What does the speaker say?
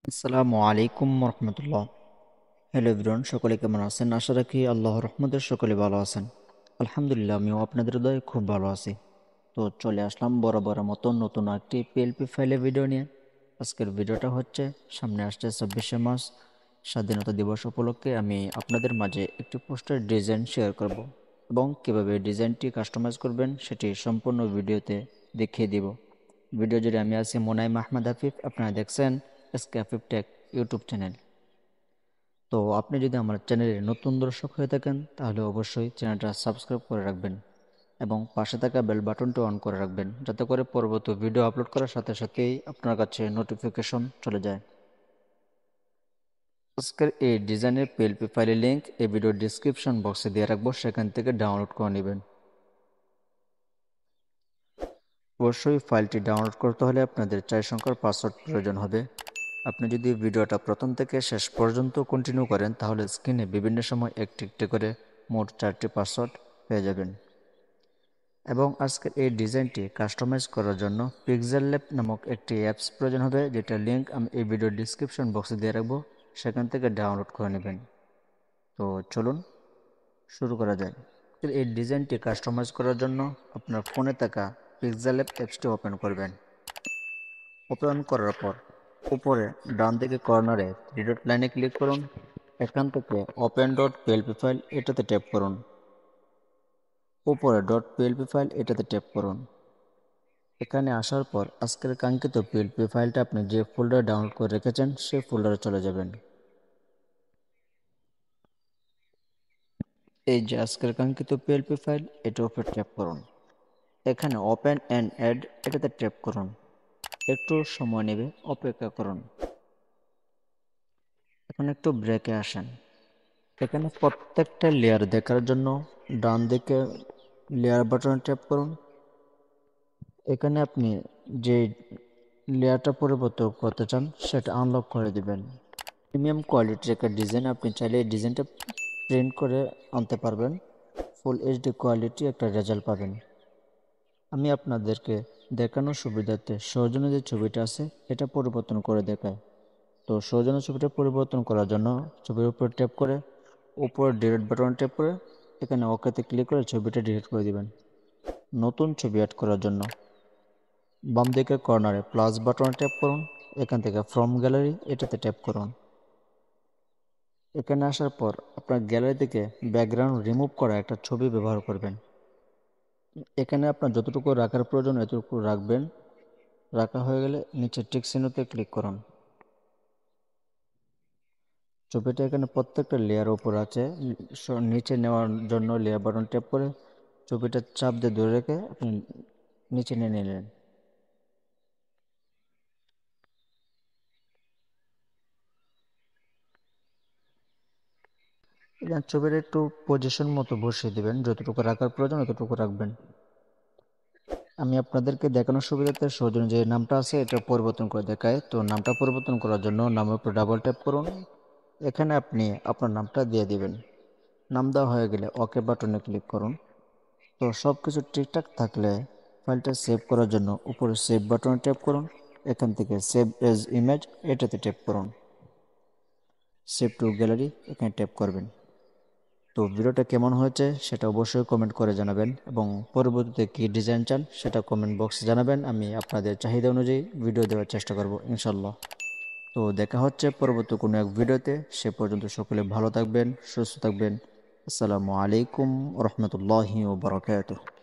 আসসালামু আলাইকুম রহমতুল্লাহ। Hello everyone, সকলে কেমন আছেন? আশা রাখি আল্লাহর রহমতে সকলে ভালো আছেন। আলহামদুলিল্লাহ, আমিও আপনাদের দয়ে খুব ভালো আছি। তো চলে আসলাম বরাবর মতো নতুন একটি পিএলপি ফাইলের ভিডিও নিয়ে। আজকের ভিডিওটা হচ্ছে, সামনে আসছে 26শে মার্চ স্বাধীনতা দিবস উপলক্ষে আমি আপনাদের মাঝে একটি পোস্টার ডিজাইন শেয়ার করব এবং কিভাবে ডিজাইনটি কাস্টমাইজ করবেন সেটি সম্পূর্ণ ভিডিওতে দেখিয়ে দিব। ভিডিও জুড়ে আমি আছি মোনাইম আহমদ হাফিফ, আপনারা দেখছেন এসকে হাফিফ টেক ইউটিউব চ্যানেল। তো আপনি যদি আমার চ্যানেলের নতুন দর্শক হয়ে থাকেন তাহলে অবশ্যই চ্যানেলটা সাবস্ক্রাইব করে রাখবেন এবং পাশে থাকা বেল বাটনটি অন করে রাখবেন, যাতে করে পরবর্তী ভিডিও আপলোড করার সাথে সাথেই আপনার কাছে নোটিফিকেশন চলে যায়। আজকের এই ডিজাইনের পিএলপি ফাইলের লিঙ্ক এই ভিডিও ডিসক্রিপশন বক্সে দিয়ে রাখবো, সেখান থেকে ডাউনলোড করে নেবেন। অবশ্যই ফাইলটি ডাউনলোড করতে হলে আপনাদের 4 সংখ্যার পাসওয়ার্ড প্রয়োজন হবে। আপনি যদি ভিডিওটা প্রথম থেকে শেষ পর্যন্ত কন্টিনিউ করেন তাহলে স্ক্রিনে বিভিন্ন সময় একটি একটি করে মোট 4টি পাসওয়ার্ড পেয়ে যাবেন। এবং আজকের এই ডিজাইনটি কাস্টমাইজ করার জন্য পিক্সেল ল্যাব নামক একটি অ্যাপস প্রয়োজন হবে, যেটার লিঙ্ক আমি এই ভিডিও ডিসক্রিপশন বক্সে দিয়ে রাখবো, সেখান থেকে ডাউনলোড করে নেবেন। তো চলুন শুরু করা যায়। এই ডিজাইনটি কাস্টমাইজ করার জন্য আপনার ফোনে থাকা পিক্সেল ল্যাব অ্যাপসটি ওপেন করবেন। ওপেন করার পর উপরে ডান দিকে কর্নারে থ্রি ডট লাইনে ক্লিক করুন। এখান থেকে ওপেন ডট পিএলপি ফাইল এটাতে ট্যাপ করুন। উপরে ডট পিএলপি ফাইল এটাতে ট্যাপ করুন। এখানে আসার পর আজকের কাঙ্ক্ষিত পিএলপি ফাইলটা আপনি যে ফোল্ডারে ডাউনলোড করে রেখেছেন সেই ফোল্ডারে চলে যাবেন। এই যে আজকের কাঙ্ক্ষিত পিএলপি ফাইল, এটার উপর ট্যাপ করুন। এখানে ওপেন অ্যান্ড অ্যাড এটাতে ট্যাপ করুন। একটু সময় নেবে, অপেক্ষা করুন। এখন একটু ব্রেকে আসেন। এখানে প্রত্যেকটা লেয়ার দেখার জন্য ডান দিকে লেয়ার বাটনে ট্যাপ করুন। এখানে আপনি যে লেয়ারটা পরিবর্তন করতে চান সেটা আনলক করে দিবেন। প্রিমিয়াম কোয়ালিটির একটা ডিজাইন, আপনি চাইলে এই ডিজাইনটা প্রিন্ট করে আনতে পারবেন। ফুল এইচডি কোয়ালিটি একটা রেজাল্ট পাবেন। আমি আপনাদেরকে দেখানোর সুবিধার্থে সৌজন্য যে ছবিটা আছে এটা পরিবর্তন করে দেখাই। তো সৌজন্য ছবিটা পরিবর্তন করার জন্য ছবির উপর ট্যাপ করে উপর ডিলিট বাটন ট্যাপ করে এখানে ওকেতে ক্লিক করে ছবিটা ডিলিট করে দিবেন। নতুন ছবি অ্যাড করার জন্য বাম দিকের কর্নারে প্লাস বাটনে ট্যাপ করুন। এখান থেকে ফ্রম গ্যালারি এটাতে ট্যাপ করুন। এখানে আসার পর আপনার গ্যালারি থেকে ব্যাকগ্রাউন্ড রিমুভ করা একটা ছবি ব্যবহার করবেন। এখানে আপনার যতটুকু রাখার প্রয়োজন এতটুকু রাখবেন। রাখা হয়ে গেলে নিচে টিক চিহ্নতে ক্লিক করুন। ছবিটা এখানে প্রত্যেকটা লেয়ার উপর আছে, নিচে নেওয়ার জন্য লেয়ার বাটন ট্যাপ করে ছবিটা চাপ দিয়ে ধরে রেখে আপনি নিচে নিয়ে নিলেন। এখানে ছবিটা একটু পজিশন মতো বসিয়ে দিবেন, যতটুকু রাখার প্রয়োজন ততটুকু রাখবেন। আমি আপনাদেরকে দেখানোর সুবিধাতে সৌজন্য যে নামটা আছে এটা পরিবর্তন করে দেখায়। তো নামটা পরিবর্তন করার জন্য নামের উপর ডাবল ট্যাপ করুন। এখানে আপনি আপনার নামটা দিয়ে দিবেন। নাম দেওয়া হয়ে গেলে ওকে বাটনে ক্লিক করুন। তো সব কিছু ঠিকঠাক থাকলে ফাইলটা সেভ করার জন্য উপরে সেভ বাটনে ট্যাপ করুন। এখান থেকে সেভ এজ ইমেজ এটাতে ট্যাপ করুন। সেভ টু গ্যালারি এখানে ট্যাপ করবেন। তো ভিডিওটা কেমন হয়েছে সেটা অবশ্যই কমেন্ট করে জানাবেন এবং পরবর্তীতে কী ডিজাইন চান সেটা কমেন্ট বক্সে জানাবেন। আমি আপনাদের চাহিদা অনুযায়ী ভিডিও দেওয়ার চেষ্টা করব ইনশাল্লাহ। তো দেখা হচ্ছে পরবর্তী কোনো এক ভিডিওতে। সে পর্যন্ত সকলে ভালো থাকবেন, সুস্থ থাকবেন। আসসালামু আলাইকুম রহমতুল্লাহি ওয়া বারাকাতুহু।